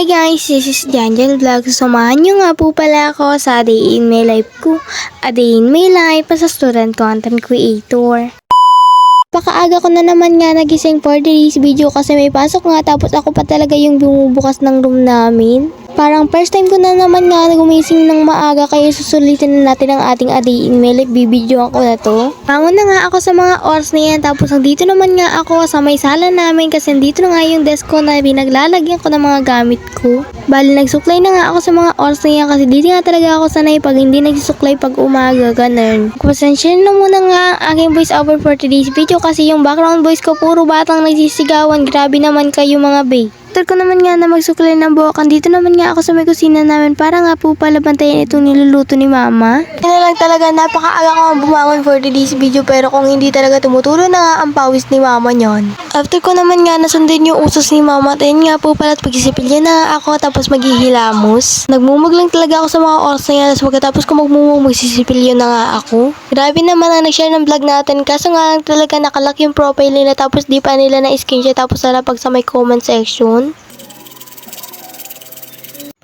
Hi guys, this is Janjan Vlog. Samahan nyo nga po pala ako sa Day in My Life ko. A Day in My Life as a student content creator. Pakaaga ko na naman nga nagising for today's video kasi may pasok nga tapos ako pa talaga yung bumubukas ng room namin. Parang first time ko na naman nga gumising ng maaga kaya susulitin na natin ang ating A Day in My Life. Bibidyoan ko na to. Bangon na nga ako sa mga oras na yan tapos nandito naman nga ako sa may sala namin kasi nandito na nga yung desk ko na binaglalagyan ko ng mga gamit ko. Bali nagsuklay na nga ako sa mga oras na yan kasi dito nga talaga ako sanay pag hindi nagsusuklay pag umaga, ganun. Pasensya na muna nga ang aking voice over for today's video kasi yung background voice ko puro batang nagsisigawan. Grabe naman kayo mga bae. After ko naman nga na magsuklay ng buhok, dito naman nga ako sa may kusina namin para nga po pala bantayan itong niluluto ni mama. Kaya lang talaga napakaaga ko ang bumangon for today's video pero kung hindi talaga tumutulo na nga ang pawis ni mama nyon. After ko naman nga nasundin yung usos ni mama, tayo nga po pala at pagsisipilya na nga ako tapos maghihilamos. Nagmumug lang talaga ako sa mga oras na yan tapos pagkatapos ko magmumug magsisipilyo na nga ako. Grabe naman ang nag-share ng vlog natin kaso nga lang talaga nakalak yung profile nila tapos di pa nila na-screenshot tapos nalapag sa may comment section.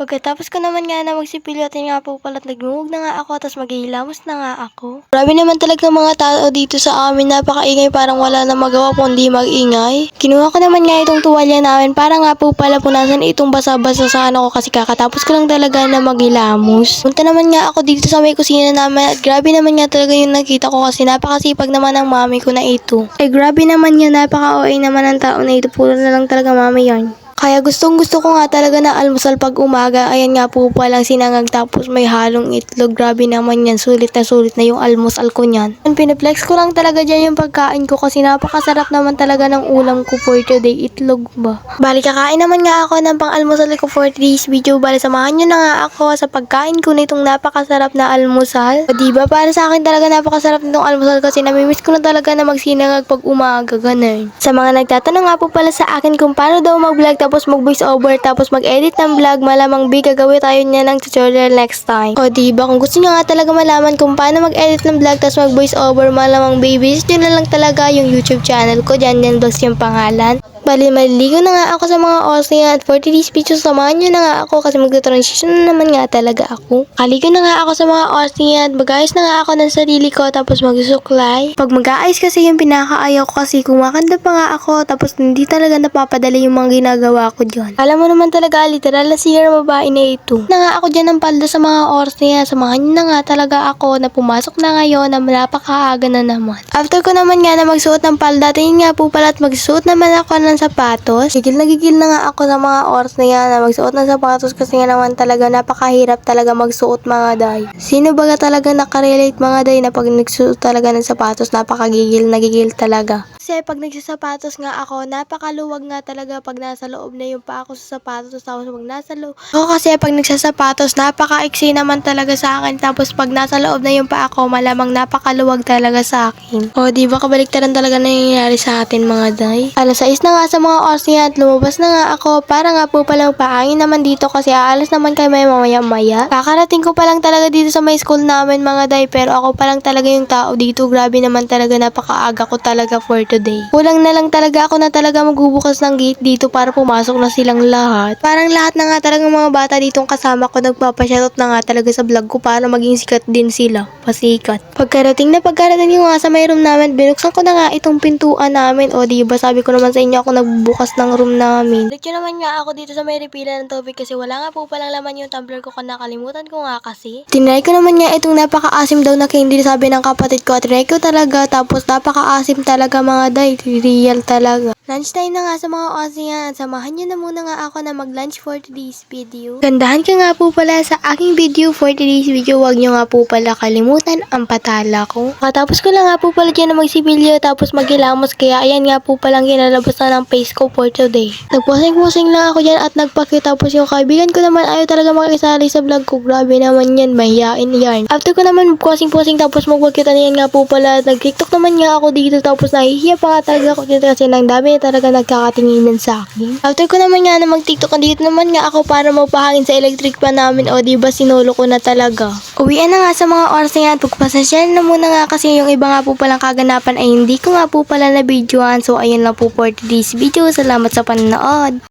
Pagkatapos ko naman nga na magsipilyo at nga po pala nagmumug na nga ako tapos maghihilamos na nga ako. Grabe naman talaga mga tao dito sa amin, napakaingay parang wala na magawa kundi mag-ingay. Kinuha ko naman nga itong tuwalya namin para nga po pala punasan itong basa-basa sa ano ko kasi kakatapos ko lang talaga na maghilamos. Punta naman nga ako dito sa may kusina namin at grabe naman nga talaga yung nakita ko kasi napakasipag naman ng mami ko na ito. Ay grabe naman yan, napaka-OA naman ang tao na ito, puro na lang talaga mami yan. Kaya gustong gusto ko nga talaga na almusal pag umaga. Ayan nga po palang sinangag tapos may halong itlog. Grabe naman yan. Sulit na yung almusal ko niyan. Pinaplex ko lang talaga dyan yung pagkain ko kasi napakasarap naman talaga ng ulam ko for today. Itlog ba? Bali kakain naman nga ako ng pang almusal ko for today's video. Bali samahan nyo na nga ako sa pagkain ko nitong napakasarap na almusal. O diba para sa akin talaga napakasarap nitong almusal kasi namimiss ko na talaga na magsinangag pag umaga. Ganun. Sa mga nagtatanong nga po pala sa akin kung paano daw mag-vlog tapos mag-voice over, tapos mag-edit ng vlog, malamang gagawin tayo niya ng tutorial next time. O diba, kung gusto nyo nga talaga malaman kung paano mag-edit ng vlog tapos mag-voice over, malamang visit nyo na lang talaga yung YouTube channel ko, Janjan Vlogs yung pangalan. Bali, maliligo na nga ako sa mga oras na yan at for today's video, samahan nyo na nga ako kasi mag-transition na naman nga talaga ako. Kaligo na nga ako sa mga oras na yan at mag-ayos na nga ako ng sarili ko tapos magsusuklay. Pag mag-aayos kasi yung pinakaayaw ko kasi kumakanda pa nga ako tapos hindi talaga napapadala yung mga ginagawa ko dyan. Alam mo naman talaga, literal na siya na babae na ito. Na nga ako dyan ng palda sa mga oras na yan, samahan nyo na nga talaga ako na pumasok na ngayon na napakaaga na naman. After ko naman nga na magsuot ng palda, tingin nga po pala at magsuot naman ako ng sapatos. Gigil na nga ako sa mga oras na yan na magsuot ng sapatos kasi nga naman talaga napakahirap talaga magsuot mga day. Sino baga talaga nakarelate mga day na pag nagsuot talaga ng sapatos napakagigil talaga. Kasi pag nagsasapatos nga ako, napakaluwag nga talaga pag nasa loob na yung pa ako sa sapatos tapos pag nasa loob. Ako kasi pag nagsasapatos, napaka-iksi naman talaga sa akin tapos pag nasa loob na yung pa ako, malamang napakaluwag talaga sa akin. O diba kabaliktaran talaga nangyayari sa atin mga day. Alas 6 na nga sa mga oras niya at lumabas na nga ako para nga po palang paangin naman dito kasi aalas naman kay may mamaya-maya. Kakarating ko pa lang talaga dito sa may school namin mga day pero ako pa lang talaga yung tao dito. Grabe naman talaga, napakaaga ko talaga for today. Kulang na lang talaga ako na talaga magbubukas ng gate dito para pumasok na silang lahat. Parang lahat na nga talaga mga bata ditong kasama ko nagpapashoutout na nga talaga sa vlog ko para maging sikat din sila. Pasikat. Pagkarating ko nga sa may room namin, binuksan ko na nga itong pintuan namin. O diba sabi ko naman sa inyo ako nagbubukas ng room namin. Diretso naman nga ako dito sa may repila ng tubig kasi wala nga po palang laman yung tumbler ko nakalimutan ko nga kasi. Tinry ko naman nga itong napaka-asim daw na candy sabi ng kapatid ko at tinry ko talaga tapos napaka-asim talaga mga day. Real talaga. Lunchtime na nga sa mga Ozian. Samahan nyo na muna nga ako na mag-lunch for today's video. Gandahan ka nga po pala sa aking video for today's video. Huwag nyo nga po pala kalimutan ang patala ko. Matapos ko lang nga po pala dyan na magsipilyo tapos maghilamos kaya ayan nga po palang ginalabas na ng face ko for today. Nagposing-posing lang ako dyan at nagpakit tapos yung kaibigan ko naman ayaw talaga makisali sa vlog ko. Grabe naman yan, mahihain yan. After ko naman posing-posing tapos magpakita na yan nga po pala. Nag-tiktok naman nga ako dito tapos nahihiya pa nga talaga ako dito kasi nang dami talaga nagkakatinginan sa akin. After ko naman nga na mag-tiktok, dito naman nga ako para magpahangin sa electric pa namin o diba sinulo ko na talaga. Uwian na nga sa mga oras na yan. Pagpasensya na muna nga kasi yung iba nga po palang kaganapan ay hindi ko nga po pala na videoan. So ayun lang po for today's video. Salamat sa panonood.